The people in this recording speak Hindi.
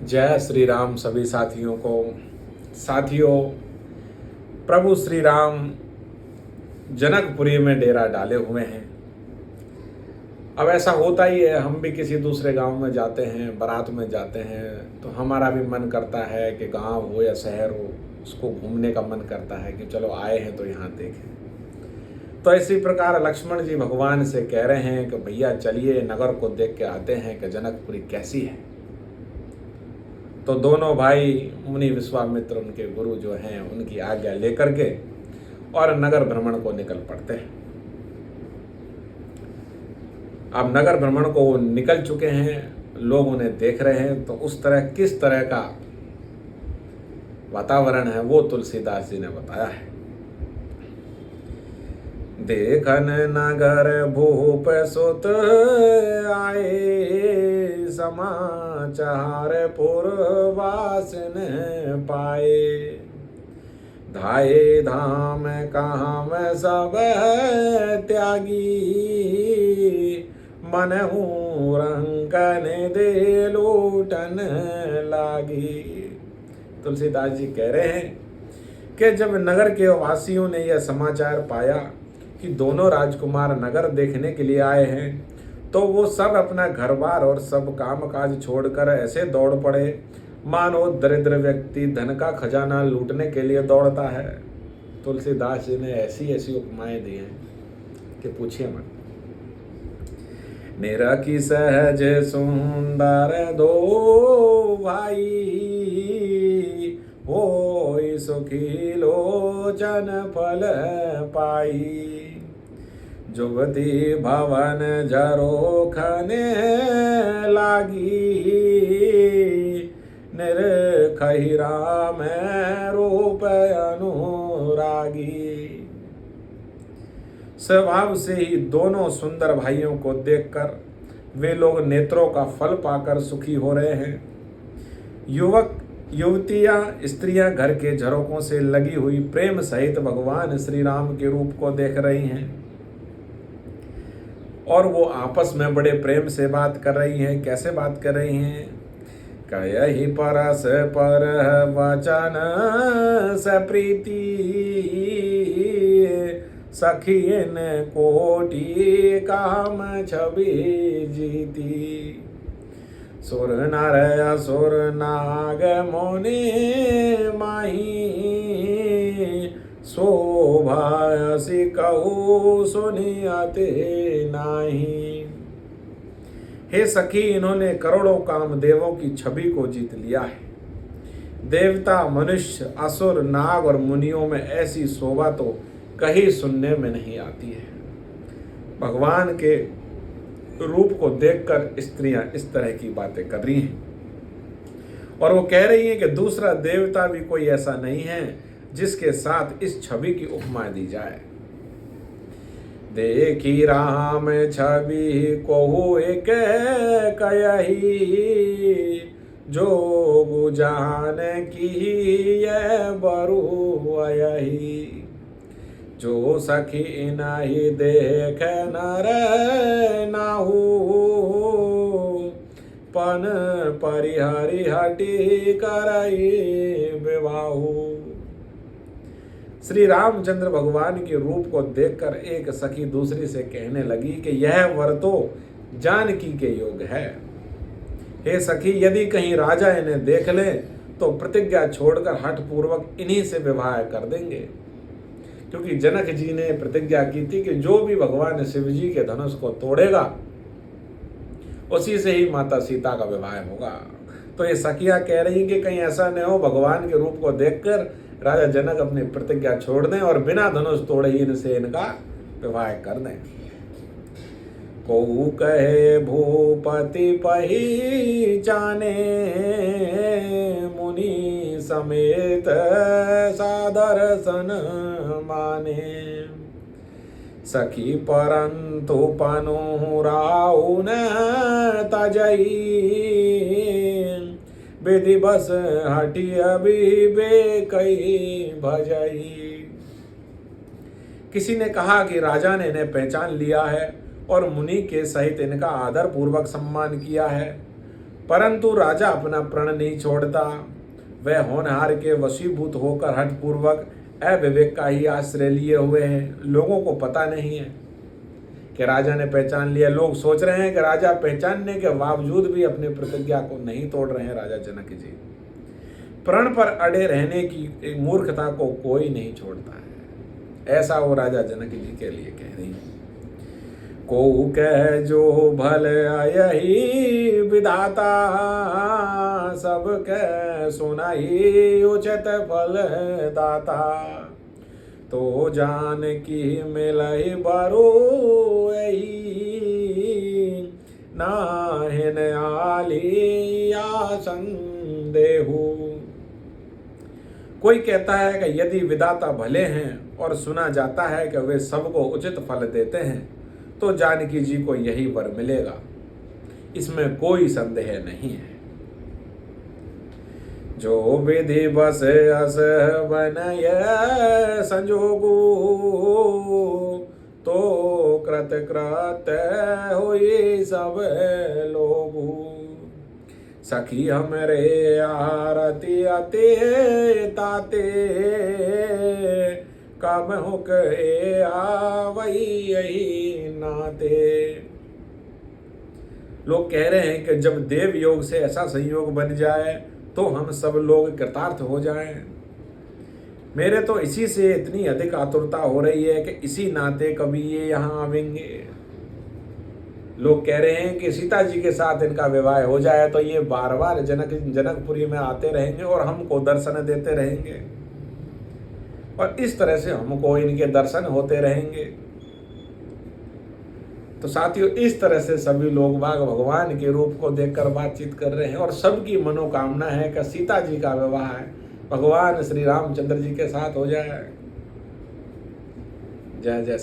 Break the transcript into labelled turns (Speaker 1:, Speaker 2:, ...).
Speaker 1: जय श्री राम सभी साथियों को। साथियों, प्रभु श्री राम जनकपुरी में डेरा डाले हुए हैं। अब ऐसा होता ही है, हम भी किसी दूसरे गांव में जाते हैं, बारात में जाते हैं, तो हमारा भी मन करता है कि गांव हो या शहर हो, उसको घूमने का मन करता है कि चलो आए हैं तो यहाँ देखें। तो इसी प्रकार लक्ष्मण जी भगवान से कह रहे हैं कि भैया चलिए नगर को देख के आते हैं कि जनकपुरी कैसी है। तो दोनों भाई मुनि विश्वामित्र उनके गुरु जो हैं उनकी आज्ञा लेकर के और नगर भ्रमण को निकल पड़ते हैं। अब नगर भ्रमण को निकल चुके हैं, लोग उन्हें देख रहे हैं, तो उस तरह किस तरह का वातावरण है वो तुलसीदास जी ने बताया है। देखन नगर भूप सुत आए, समाचार पुरवासिन पाए। धाये धाम काम सब त्यागी, मनहु रंकन दे लूटन लागी। तुलसीदास जी कह रहे हैं कि जब नगर के वासियों ने यह समाचार पाया कि दोनों राजकुमार नगर देखने के लिए आए हैं, तो वो सब अपना घर बार और सब काम काज छोड़कर ऐसे दौड़ पड़े मानो दरिद्र व्यक्ति धन का खजाना लूटने के लिए दौड़ता है। तुलसीदास जी ने ऐसी ऐसी उपमाएं दी हैं कि पूछिए मत। निरखी सहज सुंदर दो भाई, होई सुखी लोचन फल पाई। जुगति भवन झरोखने लागी, निरखहि राम रूप अनुरागी। स्वभाव से ही दोनों सुंदर भाइयों को देखकर वे लोग नेत्रों का फल पाकर सुखी हो रहे हैं। युवक युवतियां स्त्रियां घर के झरोकों से लगी हुई प्रेम सहित भगवान श्री राम के रूप को देख रही हैं और वो आपस में बड़े प्रेम से बात कर रही हैं। कैसे बात कर रही हैं? कयहि परस पर वचन सप्रीति, सखियन कोटि काम छवि जीती। सुर नर असुर नाग मुनि माही, शोभायसि कहू सुनियते नाही। हे सखी, इन्होंने करोड़ों कामदेवों की छवि को जीत लिया है। देवता, मनुष्य, असुर, नाग और मुनियों में ऐसी शोभा तो कहीं सुनने में नहीं आती है। भगवान के रूप को देखकर स्त्रियां इस तरह की बातें कर रही हैं और वो कह रही हैं कि दूसरा देवता भी कोई ऐसा नहीं है जिसके साथ इस छवि की उपमा दी जाए। देखी राम छवि कोहु एक कयहि, जो बुझान की ये बरुअयहि। जो सखी नहीं देख नर नाहू, पन परिहरि हटि करई विवाहु। श्री रामचंद्र भगवान के रूप को देखकर एक सखी दूसरी से कहने लगी कि यह वर तो जानकी के योग है। हे सखी, यदि कहीं राजा इन्हें देख ले तो प्रतिज्ञा छोड़कर हठ पूर्वक इन्हीं से विवाह कर देंगे, क्योंकि जनक जी ने प्रतिज्ञा की थी कि जो भी भगवान शिव जी के धनुष को तोड़ेगा उसी से ही माता सीता का विवाह होगा। तो ये सखियां कह रही कि कहीं ऐसा न हो भगवान के रूप को देखकर राजा जनक अपनी प्रतिज्ञा छोड़ दें और बिना धनुष तोड़े ही इनसे इनका विवाह कर दें। को कहे भूपति पहिचाने, मुनि समेत सादर्शन माने। सखी परंतु पनु राउ न तजई, विधि बस हटि अभी बेकई भजई। किसी ने कहा कि राजा ने इन्हें पहचान लिया है और मुनि के सहित इनका आदर पूर्वक सम्मान किया है, परंतु राजा अपना प्रण नहीं छोड़ता। वह होनहार के वशीभूत होकर हठपूर्वक अविवेक का ही आश्रय लिए हुए हैं। लोगों को पता नहीं है कि राजा ने पहचान लिया। लोग सोच रहे हैं कि राजा पहचानने के बावजूद भी अपनी प्रतिज्ञा को नहीं तोड़ रहे हैं। राजा जनक जी प्रण पर अड़े रहने की मूर्खता को कोई नहीं छोड़ता है। ऐसा वो राजा जनक जी के लिए कह रही है। को कह जो भल यही विधाता, सब कह सुनाई उचित फल दाता। तो जान की मिलई बरो नाहिन आलिया संदेहु। कोई कहता है कि यदि विधाता भले हैं और सुना जाता है कि वे सबको उचित फल देते हैं, तो जानकी जी को यही वर मिलेगा, इसमें कोई संदेह नहीं है। जो विधि बस अस बनय संजोगु, तो कृत कृत होई सब लोगु। सखी हमरे आरती अते ताते, कम हुक ए आवई यही नाते। लोग कह रहे हैं कि जब देव योग से ऐसा संयोग बन जाए तो हम सब लोग कृतार्थ हो जाएं। मेरे तो इसी से इतनी अधिक आतुरता हो रही है कि इसी नाते कभी ये यहाँ आवेंगे। लोग कह रहे हैं कि सीता जी के साथ इनका विवाह हो जाए तो ये बार बार जनकपुरी में आते रहेंगे और हमको दर्शन देते रहेंगे, और इस तरह से हमको इनके दर्शन होते रहेंगे। तो साथियों, इस तरह से सभी लोग बाग भगवान के रूप को देखकर बातचीत कर रहे हैं, और सबकी मनोकामना है कि सीता जी का विवाह भगवान श्री रामचंद्र जी के साथ हो जाए। जय जय।